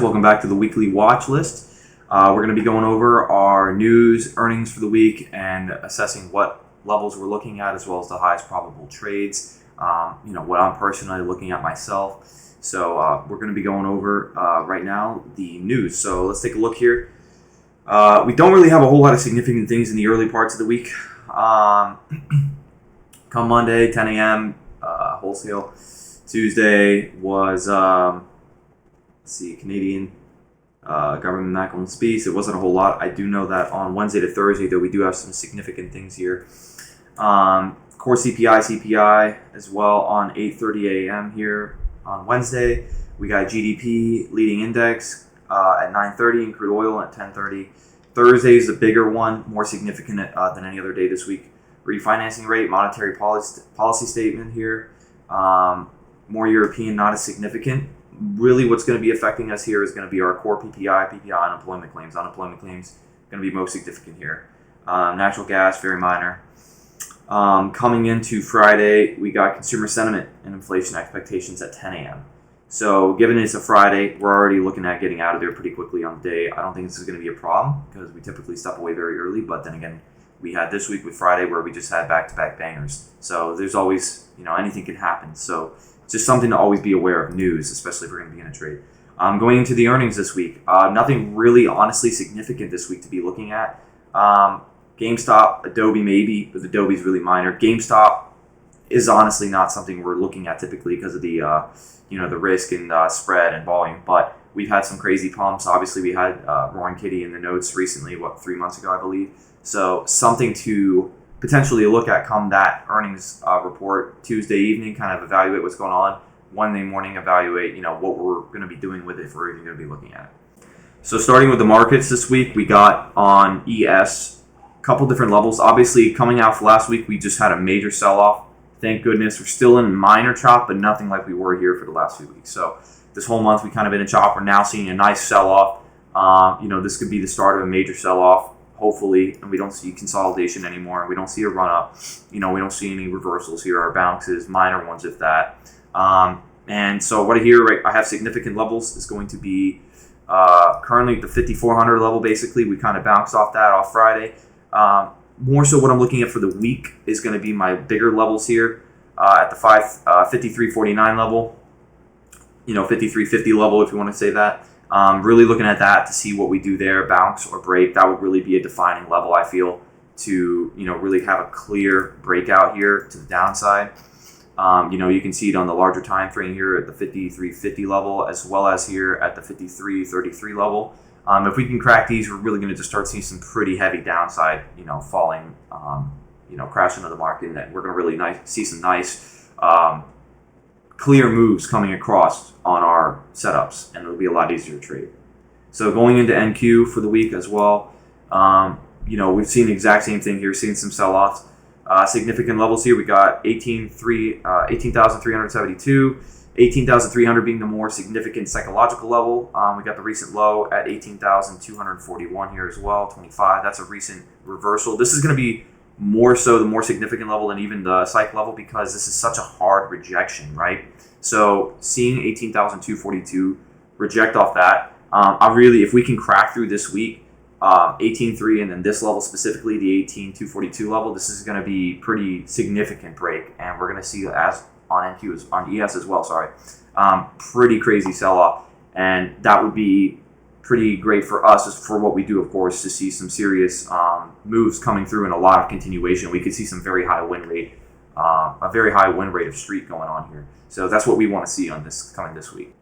Welcome back to the weekly watch list. We're going to be going over our news, earnings for the week, and assessing what levels we're looking at, as well as the highest probable trades. What I'm personally looking at myself. So we're going to be going over right now the news. So let's take a look here. We don't really have a whole lot of significant things in the early parts of the week. Come Monday, 10 a.m. Wholesale. Tuesday was Canadian government macro and speeds. It wasn't a whole lot. I do know that on Wednesday to Thursday, though, we do have some significant things here. Core CPI as well on 8:30 a.m. here on Wednesday. We got GDP leading index at 9:30 and crude oil at 10:30. Thursday is the bigger one, more significant than any other day this week. Refinancing rate, monetary policy statement here. More European, not as significant. Really what's going to be affecting us here is going to be our core PPI unemployment claims. Unemployment claims going to be most significant here. Natural gas, very minor. Coming into Friday, we got consumer sentiment and inflation expectations at 10 a.m. So given it's a Friday, we're already looking at getting out of there pretty quickly on the day. I don't think this is going to be a problem because we typically step away very early. But then again, we had this week with Friday where we just had back-to-back bangers. So there's always, anything can happen. So just something to always be aware of news, especially if we're going to be in a trade. Going into the earnings this week, nothing really honestly significant this week to be looking at. GameStop, Adobe maybe, but Adobe's really minor. GameStop is honestly not something we're looking at typically because of the the risk and spread and volume. But we've had some crazy pumps. Obviously, we had Roaring Kitty in the notes recently, 3 months ago, I believe. So something to potentially look at come that earnings report Tuesday evening, kind of evaluate what's going on. Wednesday morning, evaluate, what we're going to be doing with it if we're even going to be looking at it. So starting with the markets this week, we got on ES, a couple different levels. Obviously, coming out for last week, we just had a major sell-off. Thank goodness. We're still in minor chop, but nothing like we were here for the last few weeks. So this whole month, we kind of been in chop. We're now seeing a nice sell-off. This could be the start of a major sell-off. Hopefully, and we don't see consolidation anymore. We don't see a run-up. We don't see any reversals here. Our bounces, minor ones if that. And so what I have significant levels is going to be currently at the 5,400 level, basically. We kind of bounced off that off Friday. More so what I'm looking at for the week is going to be my bigger levels here at the 53.49 level, 53.50 level if you want to say that. Really looking at that to see what we do there, bounce or break. That would really be a defining level, I feel, to really have a clear breakout here to the downside. You can see it on the larger time frame here at the 53.50 level, as well as here at the 53.33 level. If we can crack these, we're really going to just start seeing some pretty heavy downside, falling, crash into the market, and we're going to really see some nice clear moves coming across on our setups, and it'll be a lot easier to trade. So going into NQ for the week as well, we've seen the exact same thing here, seeing some sell-offs. Significant levels here, we got 18,372, 18,300 being the more significant psychological level. We got the recent low at 18,241 here as well, 25. That's a recent reversal. This is going to be more so the more significant level than even the psych level because this is such a hard rejection, right? So seeing 18,242 reject off that, if we can crack through this week, 18.3 and then this level specifically, the 18,242 level, this is going to be pretty significant break, and we're going to see as on NQ on ES as well. Pretty crazy sell-off, and that would be pretty great for us, just for what we do, of course, to see some serious moves coming through and a lot of continuation. We could see some very high win rate, a very high win rate of streak going on here. So that's what we want to see on this coming this week.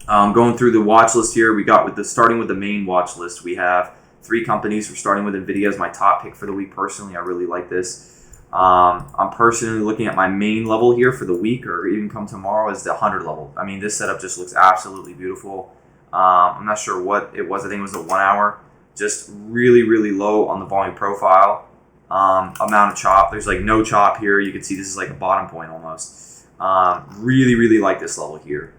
Going through the watch list here, we got starting with the main watch list, we have 3 companies. We're starting with NVIDIA as my top pick for the week. Personally, I really like this. I'm personally looking at my main level here for the week, or even come tomorrow, as the 100 level. I mean, this setup just looks absolutely beautiful. I'm not sure what it was. I think it was a 1 hour. Just really, really low on the volume profile. Amount of chop. There's like no chop here. You can see this is like a bottom point almost. Really, really like this level here.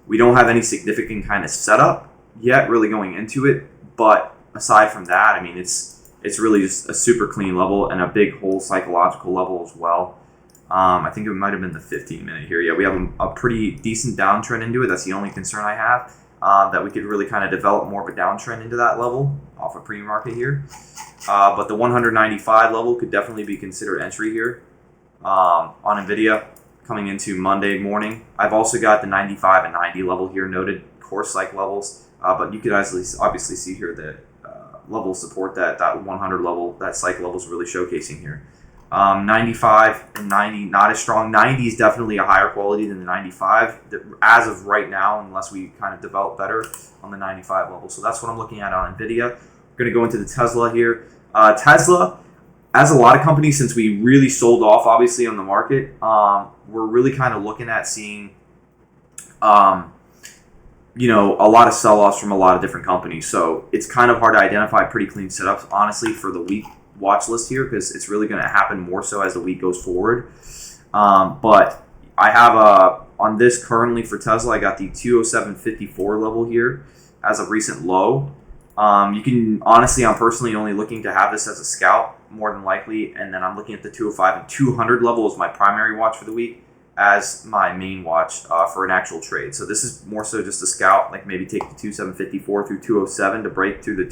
We don't have any significant kind of setup yet really going into it. But aside from that, I mean, it's really just a super clean level and a big whole psychological level as well. I think it might have been the 15-minute here. Yeah, we have a pretty decent downtrend into it. That's the only concern I have. that we could really kind of develop more of a downtrend into that level off a pre-market here. But the 195 level could definitely be considered entry here on NVIDIA coming into Monday morning. I've also got the 95 and 90 level here noted, core psych levels. But you could obviously see here that level support that 100 level, that psych level is really showcasing here. 95 and 90, not as strong. 90 is definitely a higher quality than the 95 as of right now, unless we kind of develop better on the 95 level. So that's what I'm looking at on NVIDIA. We're going to go into the Tesla here. Tesla, as a lot of companies, since we really sold off, obviously, on the market, we're really kind of looking at seeing, a lot of sell-offs from a lot of different companies. So it's kind of hard to identify pretty clean setups, honestly, for the week watch list here, because it's really going to happen more so as the week goes forward. But I have on this currently for Tesla, I got the 207.54 level here as a recent low. You can honestly, I'm personally only looking to have this as a scalp more than likely, and then I'm looking at the 205 and 200 level as my primary watch for the week as my main watch for an actual trade. So this is more so just a scalp, like maybe take the 207.54 through 207 to break through the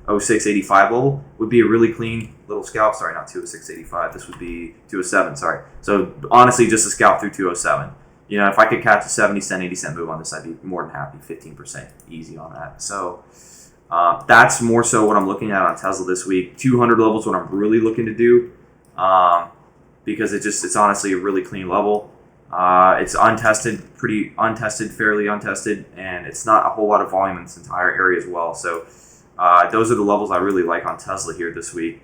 206.85 level would be a really clean little scalp. Sorry, not 206.85. This would be 207. Sorry. So honestly, just a scalp through 207. If I could catch a 70-cent, 80-cent move on this, I'd be more than happy. 15% easy on that. So that's more so what I'm looking at on Tesla this week. 200 level is what I'm really looking to do because it's honestly a really clean level. It's untested, fairly untested, and it's not a whole lot of volume in this entire area as well. So those are the levels I really like on Tesla here this week.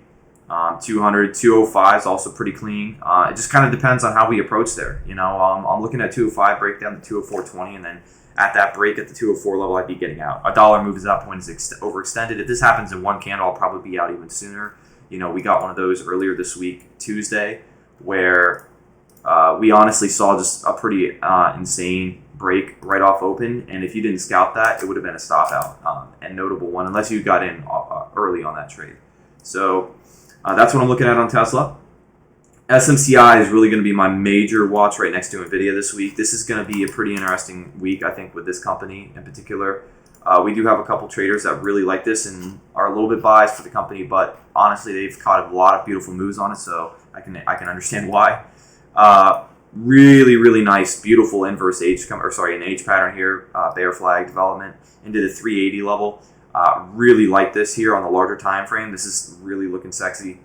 200, 205 is also pretty clean. It just kind of depends on how we approach there. I'm looking at 205 breakdown to 204.20, and then at that break at the 204 level, I'd be getting out. A dollar move at that point is overextended. If this happens in one candle, I'll probably be out even sooner. We got one of those earlier this week, Tuesday, where we honestly saw just a pretty insane break right off open, and if you didn't scalp that, it would have been a stop out and notable one, unless you got in early on that trade. So that's what I'm looking at on Tesla. SMCI is really going to be my major watch right next to NVIDIA this week. This is going to be a pretty interesting week, I think, with this company in particular. We do have a couple traders that really like this and are a little bit biased for the company, but honestly, they've caught a lot of beautiful moves on it, so I can understand why. Really, really nice, beautiful inverse an H pattern here, bear flag development into the 380 level. Really like this here on the larger time frame. This is really looking sexy.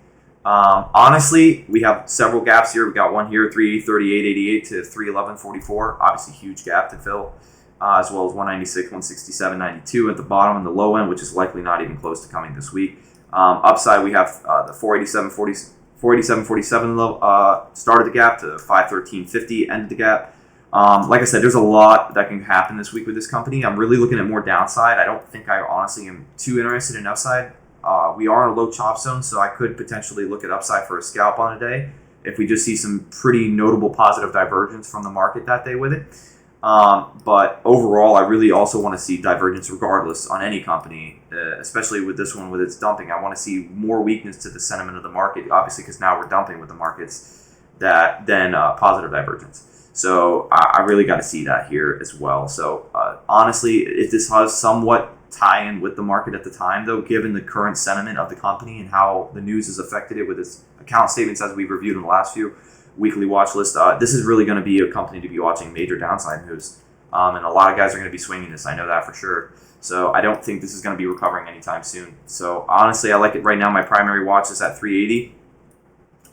Honestly, we have several gaps here. We got one here, 338.88 to 311.44. Obviously, huge gap to fill, as well as 196, 167.92 at the bottom and the low end, which is likely not even close to coming this week. Upside, we have the 487.47 level started the gap to 513.50 ended the gap. Like I said, there's a lot that can happen this week with this company. I'm really looking at more downside. I don't think I honestly am too interested in upside. We are in a low chop zone, so I could potentially look at upside for a scalp on a day if we just see some pretty notable positive divergence from the market that day with it. But overall, I really also want to see divergence regardless on any company, especially with this one with its dumping. I want to see more weakness to the sentiment of the market, obviously, because now we're dumping with the markets than positive divergence. So I really got to see that here as well. So honestly, if this has somewhat tie-in with the market at the time, though, given the current sentiment of the company and how the news has affected it with its account statements as we've reviewed in the last few weekly watch list, this is really going to be a company to be watching major downside moves. And a lot of guys are going to be swinging this. I know that for sure. So I don't think this is going to be recovering anytime soon. So honestly, I like it right now. My primary watch is at 380.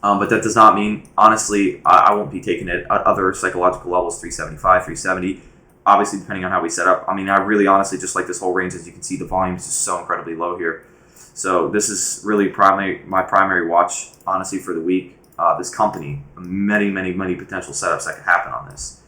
But that does not mean, honestly, I won't be taking it at other psychological levels, 375, 370. Obviously, depending on how we set up. I mean, I really honestly just like this whole range. As you can see, the volume is just so incredibly low here. So this is really my primary watch, honestly, for the week. This company, many potential setups that could happen on this.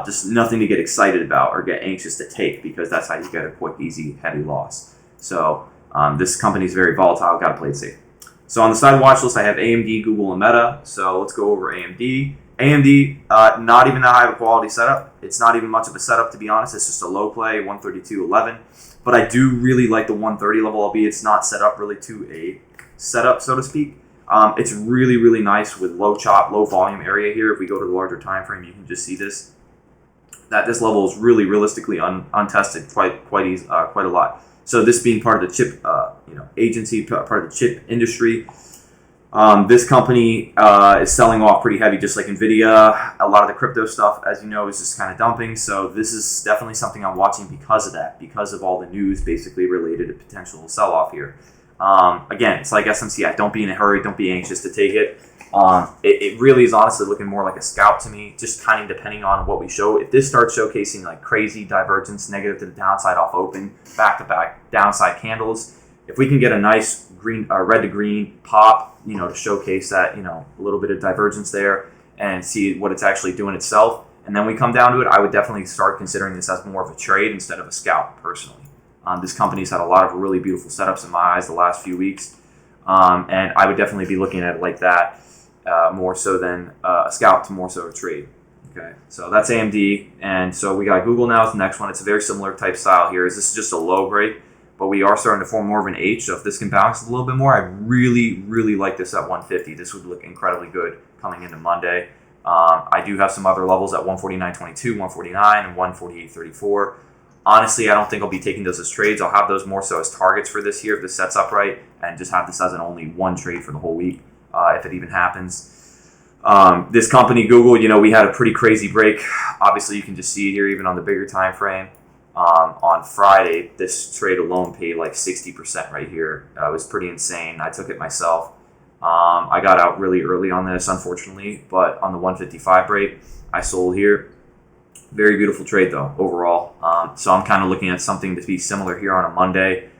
Just nothing to get excited about or get anxious to take, because that's how you get a quick, easy, heavy loss. So this company is very volatile. Got to play it safe. So on the side watch list, I have AMD, Google, and Meta. So let's go over AMD. AMD, not even that high of a quality setup. It's not even much of a setup, to be honest. It's just a low play, 132.11. But I do really like the 130 level, albeit it's not set up really to a setup, so to speak. It's really, really nice with low chop, low volume area here. If we go to the larger time frame, you can just see this. that this level is really realistically untested quite a lot. So this being part of the chip agency, part of the chip industry, this company is selling off pretty heavy, just like Nvidia. A lot of the crypto stuff, as you know, is just kind of dumping. So this is definitely something I'm watching because of that, because of all the news basically related to potential sell-off here. Again, it's like SMCI. Don't be in a hurry. Don't be anxious to take it. It really is honestly looking more like a scalp to me, just kind of depending on what we show. If this starts showcasing like crazy divergence, negative to the downside off open, back-to-back downside candles, if we can get a nice green, red to green pop, to showcase that, a little bit of divergence there and see what it's actually doing itself, and then we come down to it, I would definitely start considering this as more of a trade instead of a scalp, personally. This company's had a lot of really beautiful setups in my eyes the last few weeks, and I would definitely be looking at it like that. More so than a scalp to more so a trade. Okay, so that's AMD, and so we got Google now as the next one. It's a very similar type style here. This is just a low break, but we are starting to form more of an H. So if this can bounce a little bit more, I really like this at 150. This would look incredibly good coming into Monday. I do have some other levels at 149.22, 149, and 148.34. Honestly, I don't think I'll be taking those as trades. I'll have those more so as targets for this year if this sets up right, and just have this as an only one trade for the whole week. If it even happens. This company, Google, we had a pretty crazy break. Obviously, you can just see it here even on the bigger time frame. On Friday, this trade alone paid like 60% right here. It was pretty insane. I took it myself. I got out really early on this, unfortunately, but on the 155 break, I sold here. Very beautiful trade, though, overall. So I'm kind of looking at something to be similar here on a Monday.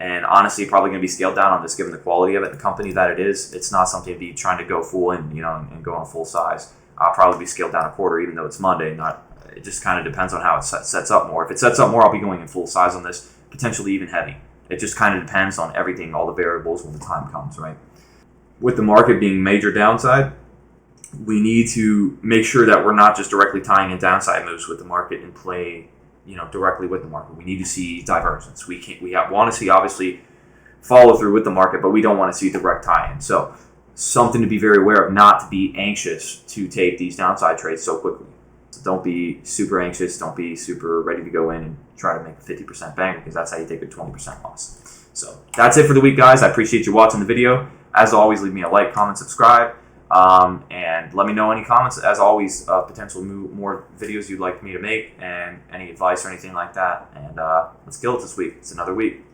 And honestly, probably going to be scaled down on this given the quality of it, the company that it is. It's not something to be trying to go full in, and go on full size. I'll probably be scaled down a quarter, even though it's Monday. It just kind of depends on how it sets up more. If it sets up more, I'll be going in full size on this, potentially even heavy. It just kind of depends on everything, all the variables when the time comes, right? With the market being major downside, we need to make sure that we're not just directly tying in downside moves with the market and play directly with the market. We need to see divergence. We want to see, obviously, follow through with the market, but we don't want to see direct tie-in. So something to be very aware of, not to be anxious to take these downside trades so quickly. So don't be super anxious. Don't be super ready to go in and try to make a 50% bang, because that's how you take a 20% loss. So that's it for the week, guys. I appreciate you watching the video. As always, leave me a like, comment, subscribe. And let me know any comments, as always, potential more videos you'd like me to make, and any advice or anything like that. And let's kill it this week. It's another week.